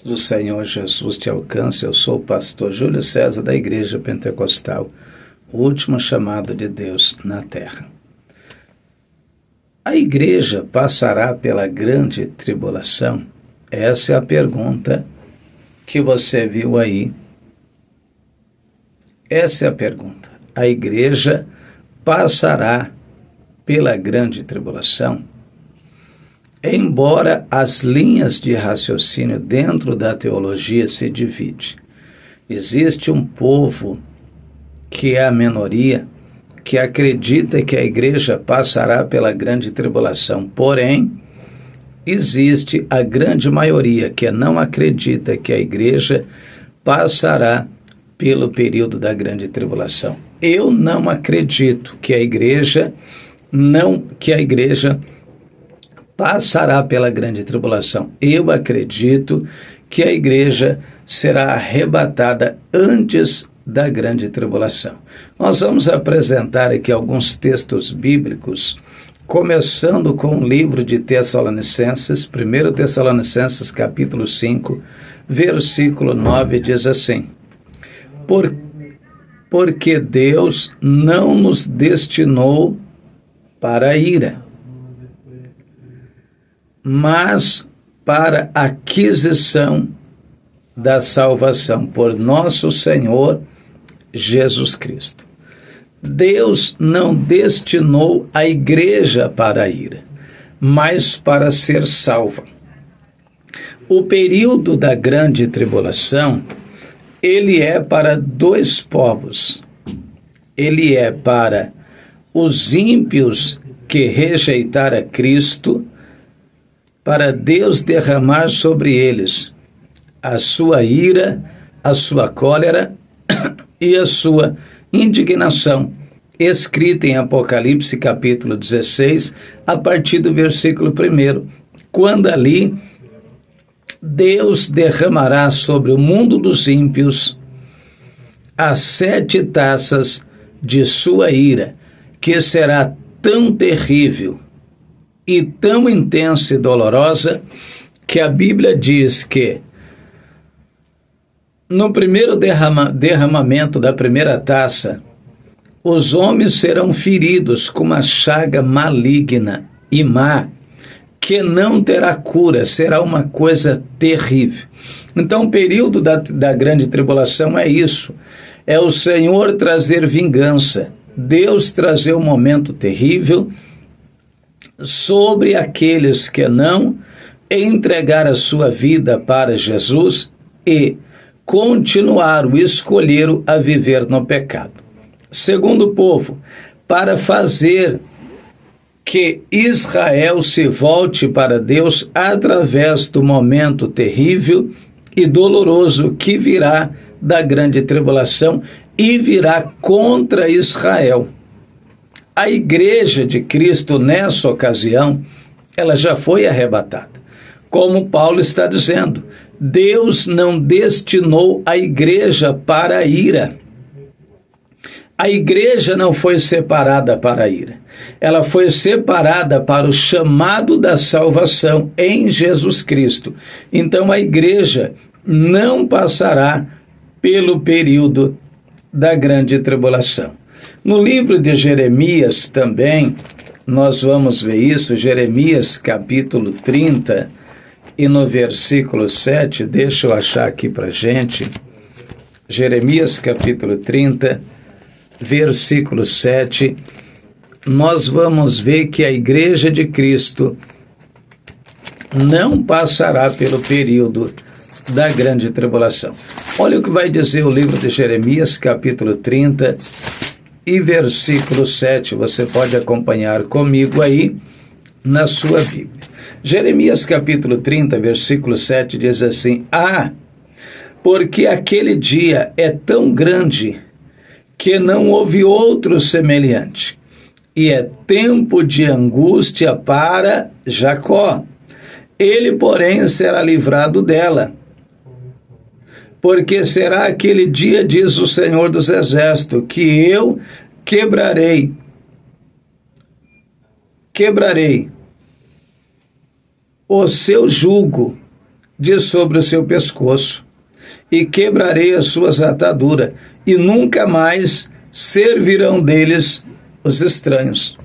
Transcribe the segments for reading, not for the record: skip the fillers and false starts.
do Senhor Jesus te alcance. Eu sou o pastor Júlio César da Igreja Pentecostal, o último chamado de Deus na terra. A igreja passará pela grande tribulação? Essa é a pergunta que você viu aí. Essa é a pergunta. A igreja passará pela grande tribulação? Embora as linhas de raciocínio dentro da teologia se dividem, existe um povo que é a minoria, que acredita que a igreja passará pela grande tribulação. Porém, existe a grande maioria que não acredita que a igreja passará pelo período da grande tribulação. Eu não acredito que a igreja passará pela grande tribulação. Eu acredito que a igreja será arrebatada antes da grande tribulação. Nós vamos apresentar aqui alguns textos bíblicos, começando com o livro de Tessalonicenses, 1 Tessalonicenses capítulo 5, versículo 9, diz assim: Porque Deus não nos destinou para a ira, mas para a aquisição da salvação por nosso Senhor Jesus Cristo. Deus não destinou a igreja para a ira, mas para ser salva. O período da grande tribulação, ele é para dois povos. Ele é para os ímpios que rejeitaram a Cristo, para Deus derramar sobre eles a sua ira, a sua cólera e a sua indignação, escrita em Apocalipse capítulo 16, a partir do versículo 1, quando ali Deus derramará sobre o mundo dos ímpios as 7 taças de sua ira, que será tão terrível e tão intensa e dolorosa, que a Bíblia diz que no primeiro derramamento da primeira taça, os homens serão feridos com uma chaga maligna e má, que não terá cura, será uma coisa terrível. Então, o período da grande tribulação é isso, é o Senhor trazer vingança, Deus trazer um momento terrível sobre aqueles que não entregaram a sua vida para Jesus e continuaram, escolheram a viver no pecado. Segundo povo, para fazer que Israel se volte para Deus através do momento terrível e doloroso que virá da grande tribulação e virá contra Israel. A igreja de Cristo, nessa ocasião, ela já foi arrebatada. Como Paulo está dizendo, Deus não destinou a igreja para a ira. A igreja não foi separada para a ira. Ela foi separada para o chamado da salvação em Jesus Cristo. Então a igreja não passará pelo período da grande tribulação. No livro de Jeremias também, nós vamos ver isso, Jeremias capítulo 30, e no versículo 7, deixa eu achar aqui para a gente, Jeremias capítulo 30, versículo 7, nós vamos ver que a igreja de Cristo não passará pelo período da grande tribulação. Olha o que vai dizer o livro de Jeremias, capítulo 30 e versículo 7. Você pode acompanhar comigo aí na sua Bíblia. Jeremias, capítulo 30, versículo 7 diz assim: porque aquele dia é tão grande que não houve outro semelhante, e é tempo de angústia para Jacó. Ele, porém, será livrado dela. Porque será aquele dia, diz o Senhor dos Exércitos, que eu quebrarei o seu jugo de sobre o seu pescoço, e quebrarei as suas ataduras, e nunca mais servirão deles os estranhos.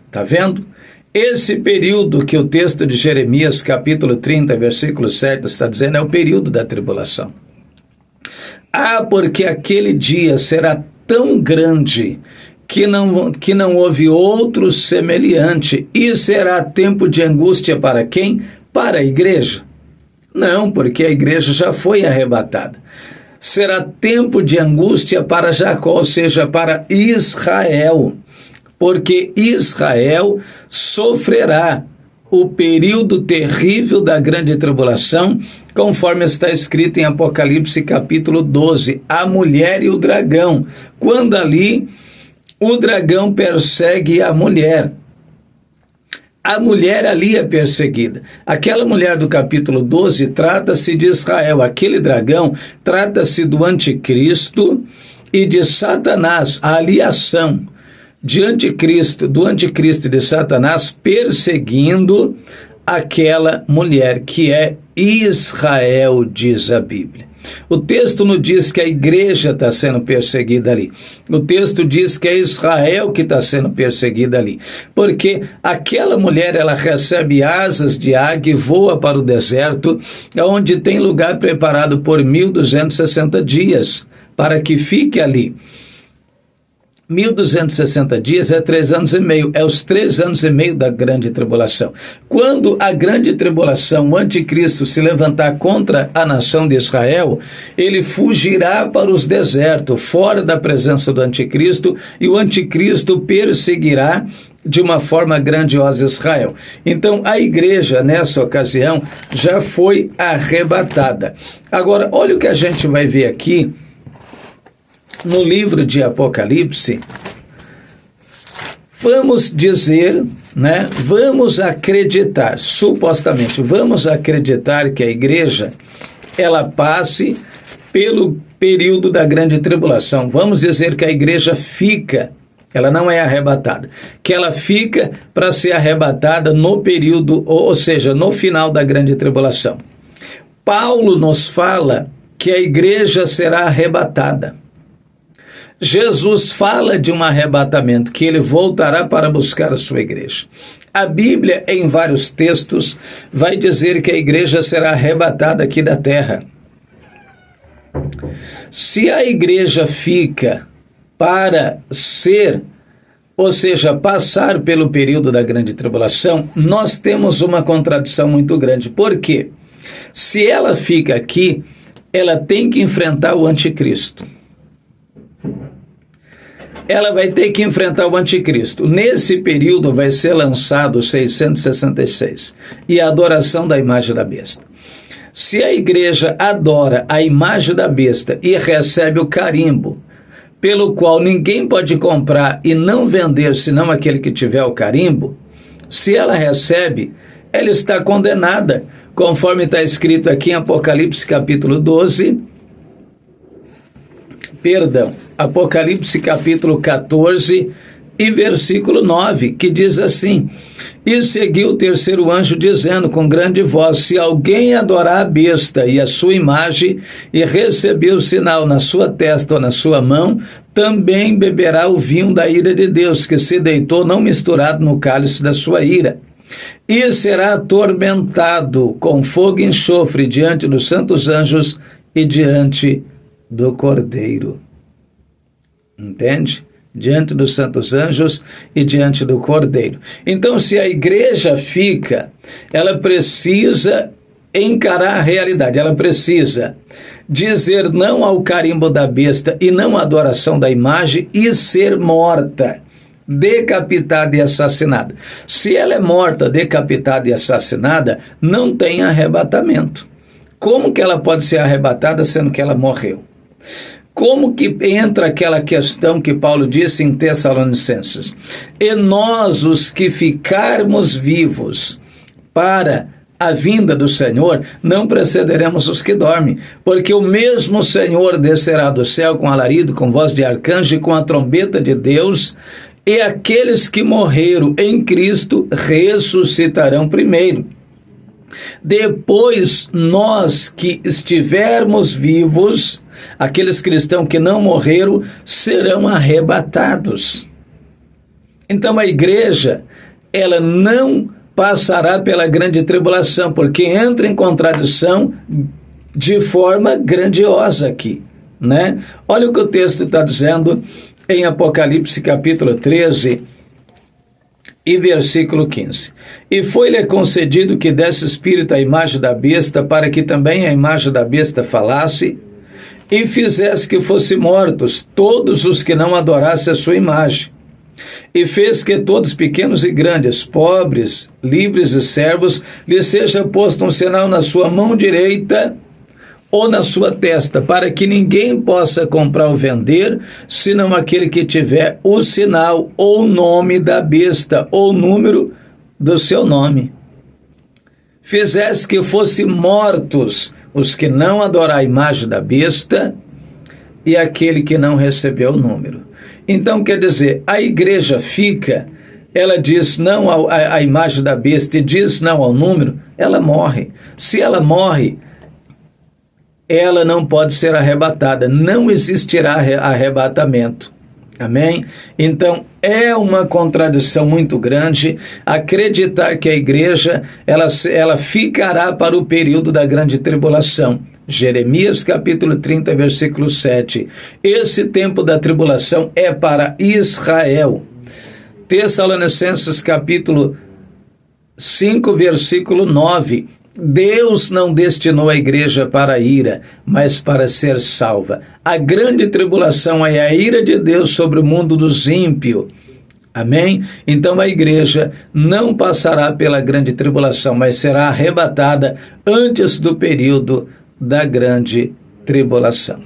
Está vendo? Esse período que o texto de Jeremias, capítulo 30, versículo 7, está dizendo, é o período da tribulação. Porque aquele dia será tão grande que não houve outro semelhante, e será tempo de angústia para quem? Para a igreja? Não, porque a igreja já foi arrebatada. Será tempo de angústia para Jacó, ou seja, para Israel, porque Israel sofrerá o período terrível da grande tribulação, conforme está escrito em Apocalipse capítulo 12, a mulher e o dragão, quando ali o dragão persegue a mulher. A mulher ali é perseguida. Aquela mulher do capítulo 12 trata-se de Israel. Aquele dragão trata-se do anticristo e de Satanás, a aliação do anticristo e de Satanás perseguindo aquela mulher, que é Israel, diz a Bíblia. O texto não diz que a igreja está sendo perseguida ali. O texto diz que é Israel que está sendo perseguida ali. Porque aquela mulher, ela recebe asas de águia e voa para o deserto, onde tem lugar preparado por 1260 dias, para que fique ali. 1260 dias é 3 anos e meio, é os 3 anos e meio da grande tribulação. Quando a grande tribulação, o anticristo, se levantar contra a nação de Israel, ele fugirá para os desertos, fora da presença do anticristo, e o anticristo perseguirá de uma forma grandiosa Israel. Então, a igreja, nessa ocasião, já foi arrebatada. Agora, olha o que a gente vai ver aqui, no livro de Apocalipse. Vamos dizer, vamos acreditar, supostamente, vamos acreditar que a igreja, ela passe pelo período da grande tribulação. Vamos dizer que a igreja fica, ela não é arrebatada, que ela fica para ser arrebatada no período, ou seja, no final da grande tribulação. Paulo nos fala que a igreja será arrebatada. Jesus fala de um arrebatamento, que ele voltará para buscar a sua igreja. A Bíblia, em vários textos, vai dizer que a igreja será arrebatada aqui da terra. Se a igreja fica para ser, ou seja, passar pelo período da grande tribulação, nós temos uma contradição muito grande. Por quê? Se ela fica aqui, ela tem que enfrentar o anticristo. Ela vai ter que enfrentar o anticristo. Nesse período vai ser lançado o 666 e a adoração da imagem da besta. Se a igreja adora a imagem da besta e recebe o carimbo, pelo qual ninguém pode comprar e não vender senão aquele que tiver o carimbo, se ela recebe, ela está condenada, conforme está escrito aqui em Apocalipse capítulo 12, Apocalipse capítulo 14 e versículo 9, que diz assim: e seguiu o terceiro anjo dizendo com grande voz: se alguém adorar a besta e a sua imagem e receber o sinal na sua testa ou na sua mão, também beberá o vinho da ira de Deus, que se deitou não misturado no cálice da sua ira, e será atormentado com fogo e enxofre diante dos santos anjos e diante do Cordeiro. Entende? Diante dos santos anjos e diante do Cordeiro. Então, se a igreja fica, ela precisa encarar a realidade, ela precisa dizer não ao carimbo da besta e não à adoração da imagem e ser morta, decapitada e assassinada. Se ela é morta, decapitada e assassinada, não tem arrebatamento. Como que ela pode ser arrebatada sendo que ela morreu? Como que entra aquela questão que Paulo disse em Tessalonicenses? E nós, os que ficarmos vivos para a vinda do Senhor, não precederemos os que dormem, porque o mesmo Senhor descerá do céu com alarido, com voz de arcanjo e com a trombeta de Deus, e aqueles que morreram em Cristo ressuscitarão primeiro. Depois, nós que estivermos vivos, aqueles cristãos que não morreram, serão arrebatados. Então a igreja, ela não passará pela grande tribulação, porque entra em contradição de forma grandiosa aqui, né? Olha o que o texto está dizendo em Apocalipse capítulo 13 e versículo 15. E foi-lhe concedido que desse espírito à imagem da besta, para que também a imagem da besta falasse, e fizesse que fossem mortos todos os que não adorassem a sua imagem. E fez que todos, pequenos e grandes, pobres, livres e servos, lhe seja posto um sinal na sua mão direita ou na sua testa, para que ninguém possa comprar ou vender, senão aquele que tiver o sinal ou nome da besta, ou número do seu nome. Fizesse que fossem mortos os que não adorar a imagem da besta e aquele que não recebeu o número. Então, quer dizer, a igreja fica, ela diz não à imagem da besta e diz não ao número, ela morre. Se ela morre, ela não pode ser arrebatada, não existirá arrebatamento. Amém? Então, é uma contradição muito grande acreditar que a igreja ela ficará para o período da grande tribulação. Jeremias capítulo 30, versículo 7. Esse tempo da tribulação é para Israel. Tessalonicenses capítulo 5, versículo 9. Deus não destinou a igreja para a ira, mas para ser salva. A grande tribulação é a ira de Deus sobre o mundo dos ímpios. Amém? Então a igreja não passará pela grande tribulação, mas será arrebatada antes do período da grande tribulação.